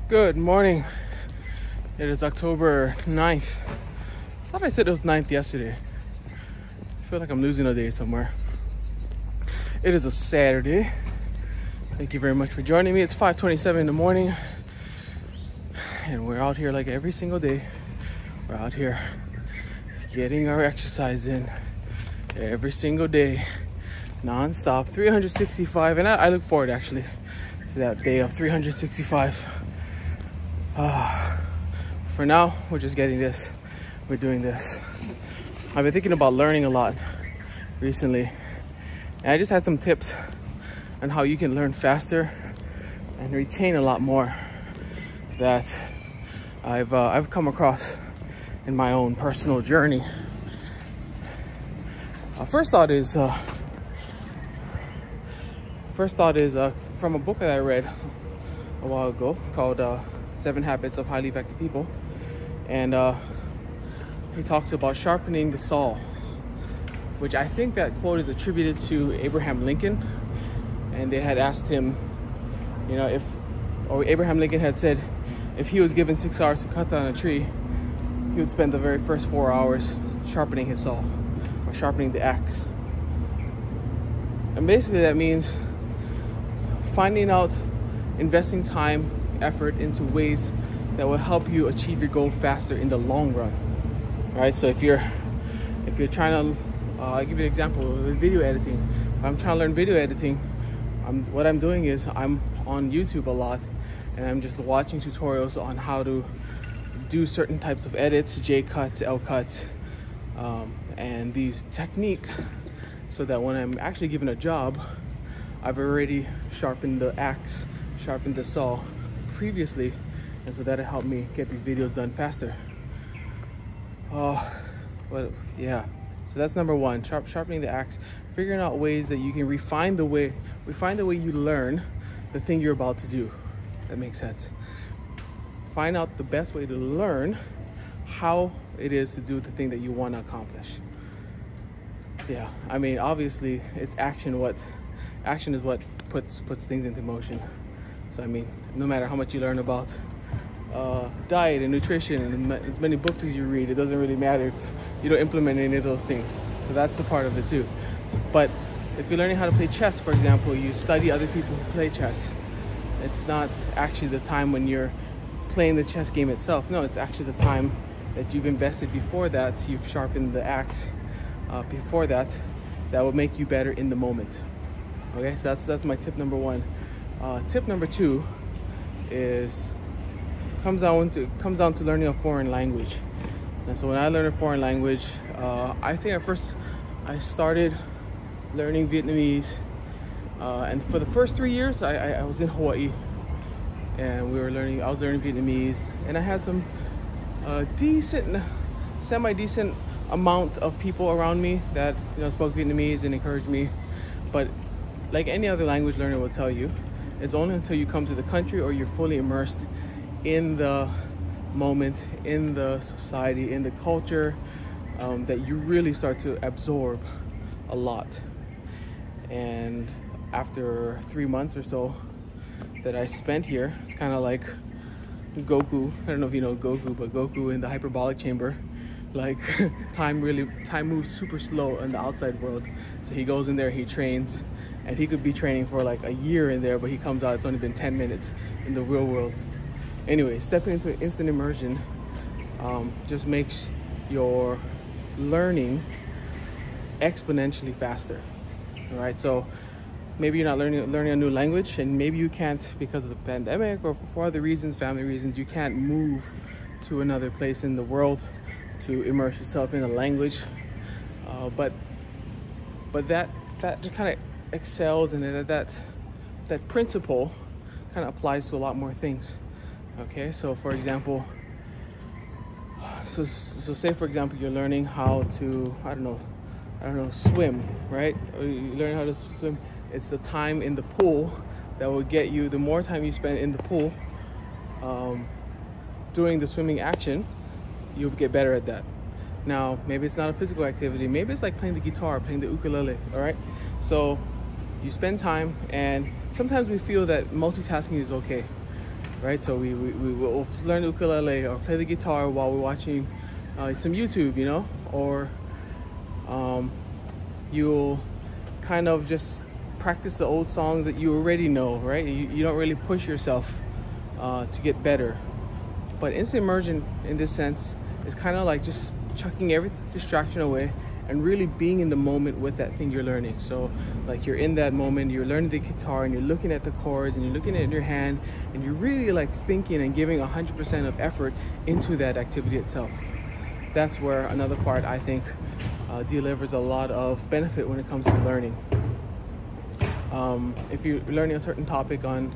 Good morning. It is October 9th. I thought I said it was 9th yesterday. I feel like I'm losing a day somewhere. It is a Saturday. Thank you very much for joining me. It's 5:27 in the morning. And we're out here like every single day. We're out here getting our exercise in every single day, non-stop, 365. And I look forward actually to that day of 365. For now, we're just getting this. We're doing this. I've been thinking about learning a lot recently. And I just had some tips on how you can learn faster and retain a lot more that I've come across in my own personal journey. First thought is from a book that I read a while ago called 7 Habits of Highly Effective People, and he talks about sharpening the saw, which I think that quote is attributed to Abraham Lincoln. And they had asked him, Abraham Lincoln had said if he was given 6 hours to cut down a tree, he would spend the very first 4 hours sharpening his saw, or sharpening the axe. And basically that means finding out, investing time, effort into ways that will help you achieve your goal faster in the long run. All right, so if you're trying to, I'll give you an example with video editing. If I'm trying to learn video editing, what I'm doing is I'm on YouTube a lot, and I'm just watching tutorials on how to do certain types of edits, J cuts, L cuts, and these techniques, so that when I'm actually given a job, I've already sharpened the axe, sharpened the saw previously, and so that'll help me get these videos done faster. Yeah, so that's number one, sharpening the axe, figuring out ways that you can refine the way you learn the thing you're about to do. That makes sense. Find out the best way to learn how it is to do the thing that you want to accomplish. Yeah, I mean, obviously it's action is what puts things into motion. So I mean, no matter how much you learn about diet and nutrition and as many books as you read, it doesn't really matter if you don't implement any of those things. So that's the part of it too. But if you're learning how to play chess, for example, you study other people who play chess. It's not actually the time when you're playing the chess game itself. No, it's actually the time that you've invested before that. You've sharpened the axe before that. That will make you better in the moment. Okay, so that's my tip number one. Tip number two comes down to learning a foreign language. And so when I learned a foreign language, I think at first I started learning Vietnamese, and for the first 3 years I was in Hawaii, and I was learning Vietnamese, and I had some semi-decent amount of people around me that spoke Vietnamese and encouraged me. But like any other language learner will tell you, it's only until you come to the country or you're fully immersed in the moment, in the society, in the culture, that you really start to absorb a lot. And after 3 months or so that I spent here, it's kind of like Goku. I don't know if you know Goku, but Goku in the hyperbolic chamber. Like time moves super slow in the outside world. So he goes in there, he trains, and he could be training for like a year in there, but he comes out, it's only been 10 minutes in the real world. Anyway, stepping into instant immersion just makes your learning exponentially faster. All right, so maybe you're not learning a new language, and maybe you can't, because of the pandemic or for other reasons, family reasons, you can't move to another place in the world to immerse yourself in a language. But that just kind of excels, and that principle kind of applies to a lot more things. Okay, so for example, so say for example you're learning how to, I don't know, swim, right? Or you learn how to swim. It's the time in the pool that will get you. The more time you spend in the pool doing the swimming action, you'll get better at that. Now, maybe it's not a physical activity. Maybe it's like playing the guitar, playing the ukulele, all right? So you spend time, and sometimes we feel that multitasking is okay. right? So we will learn the ukulele or play the guitar while we're watching some YouTube, you know, or you'll kind of just practice the old songs that you already know, right? You don't really push yourself to get better. But instant immersion in this sense is kind of like just chucking every distraction away and really being in the moment with that thing you're learning. So like you're in that moment, you're learning the guitar and you're looking at the chords and you're looking at it in your hand and you're really like thinking and giving 100% of effort into that activity itself. That's where another part I think delivers a lot of benefit when it comes to learning. If you're learning a certain topic on,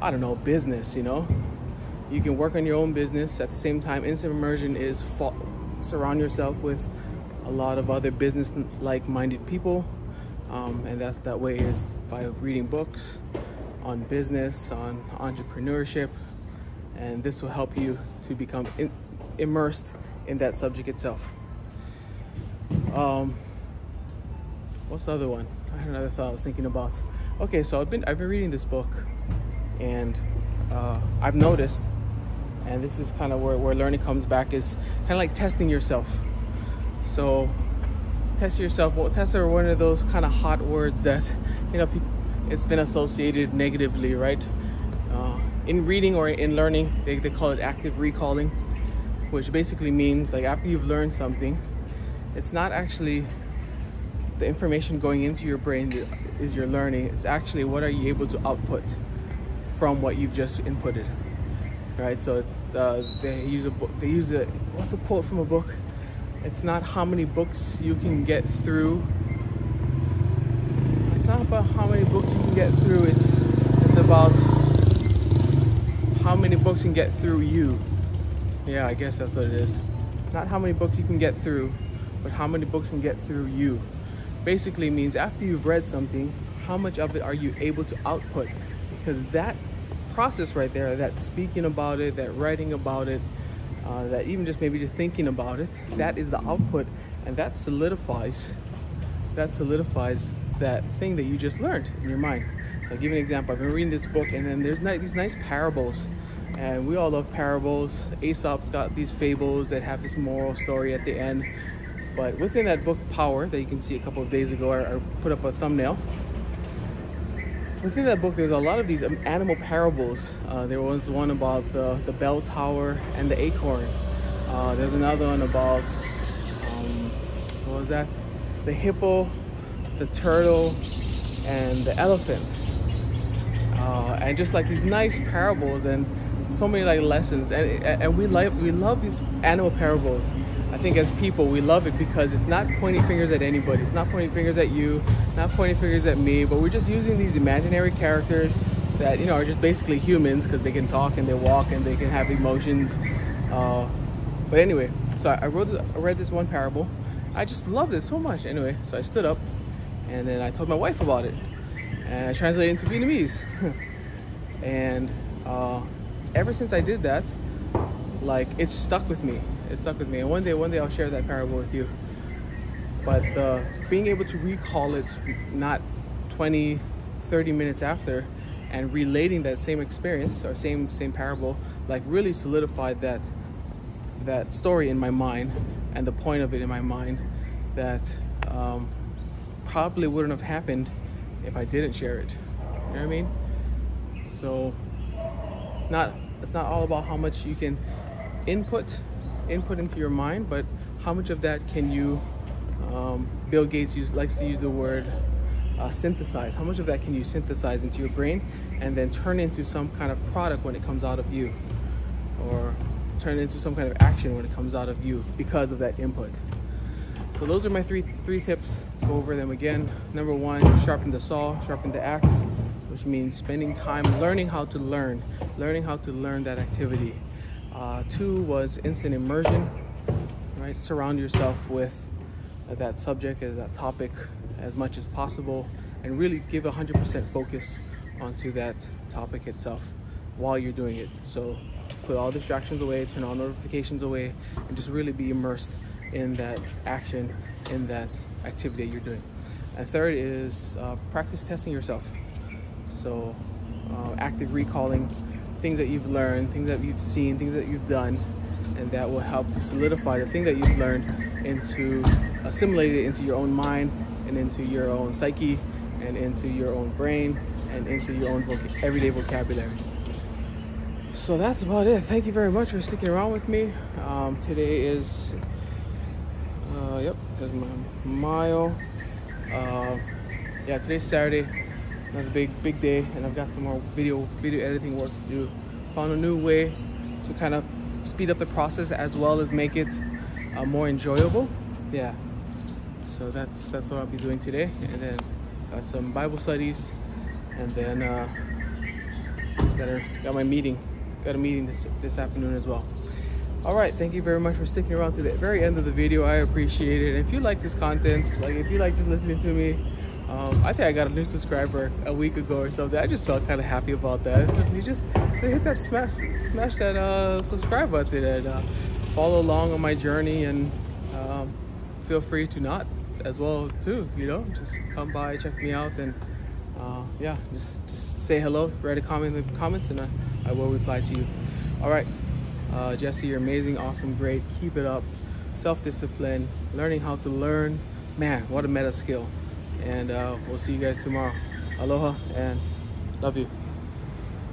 I don't know, business, you know, you can work on your own business. At the same time, instant immersion is surround yourself with a lot of other business-like minded people, and that way is by reading books on business, on entrepreneurship, and this will help you to become immersed in that subject itself. What's the other one? I had another thought I was thinking about. Okay, so I've been reading this book, and I've noticed, and this is kind of where learning comes back, is kind of like testing yourself. So test yourself. Well, tests are one of those kind of hot words that, you know, it's been associated negatively, right? In reading or in learning, they call it active recalling, which basically means like after you've learned something, it's not actually the information going into your brain that is your learning. It's actually what are you able to output from what you've just inputted, right? So they use a book. They use a, what's the quote from a book? It's not how many books you can get through. It's not about how many books you can get through. It's about how many books can get through you. Yeah, I guess that's what it is. Not how many books you can get through, but how many books can get through you. Basically means after you've read something, how much of it are you able to output? Because that process right there, that speaking about it, that writing about it, that even just maybe just thinking about it, that is the output, and that solidifies that thing that you just learned in your mind. So I'll give you an example. I've been reading this book, and then there's these nice parables, and we all love parables. Aesop's got these fables that have this moral story at the end. But within that book, Power, that you can see a couple of days ago, I put up a thumbnail. Within that book, there's a lot of these animal parables. There was one about the bell tower and the acorn. There's another one about, what was that? The hippo, the turtle, and the elephant. And just like these nice parables and so many like lessons. And we love these animal parables. I think as people, we love it because it's not pointing fingers at anybody. It's not pointing fingers at you, not pointing fingers at me, but we're just using these imaginary characters that, you know, are just basically humans because they can talk and they walk and they can have emotions. But anyway, so I read this one parable. I just loved it so much. Anyway, so I stood up and then I told my wife about it and I translated it into Vietnamese. And ever since I did that, like, it's stuck with me. It stuck with me, and one day I'll share that parable with you. But being able to recall it not 20-30 minutes after and relating that same experience or same parable, like, really solidified that story in my mind and the point of it in my mind that probably wouldn't have happened if I didn't share it. You know what I mean? So it's not all about how much you can input into your mind, but how much of that can you, Bill Gates likes to use the word synthesize. How much of that can you synthesize into your brain and then turn into some kind of product when it comes out of you, or turn into some kind of action when it comes out of you because of that input. So those are my three tips. Let's go over them again. Number one, sharpen the saw, sharpen the axe, which means spending time learning how to learn that activity. Two was instant immersion, right? Surround yourself with that subject, that topic as much as possible, and really give 100% focus onto that topic itself while you're doing it. So put all distractions away, turn all notifications away, and just really be immersed in that action, in that activity that you're doing. And third is practice testing yourself. So active recalling things that you've learned, things that you've seen, things that you've done, and that will help to solidify the thing that you've learned into, assimilate it into your own mind and into your own psyche and into your own brain and into your own everyday vocabulary. So that's about it. Thank you very much for sticking around with me. Today is, there's my mile. Yeah, today's Saturday. Another big day, and I've got some more video editing work to do. Found a new way to kind of speed up the process as well as make it more enjoyable. Yeah. So that's what I'll be doing today, and then got some Bible studies, and then got my meeting. Got a meeting this afternoon as well. All right, thank you very much for sticking around to the very end of the video. I appreciate it. And if you like this content, like if you like just listening to me, I think I got a new subscriber a week ago or something. I just felt kind of happy about that. You just hit that smash that subscribe button and follow along on my journey, and feel free to not as well as to, just come by, check me out, and yeah, just say hello, write a comment in the comments, and I will reply to you. All right, Jesse, you're amazing, awesome, great. Keep it up. Self-discipline, learning how to learn. Man, what a meta skill. And we'll see you guys tomorrow. Aloha and love you.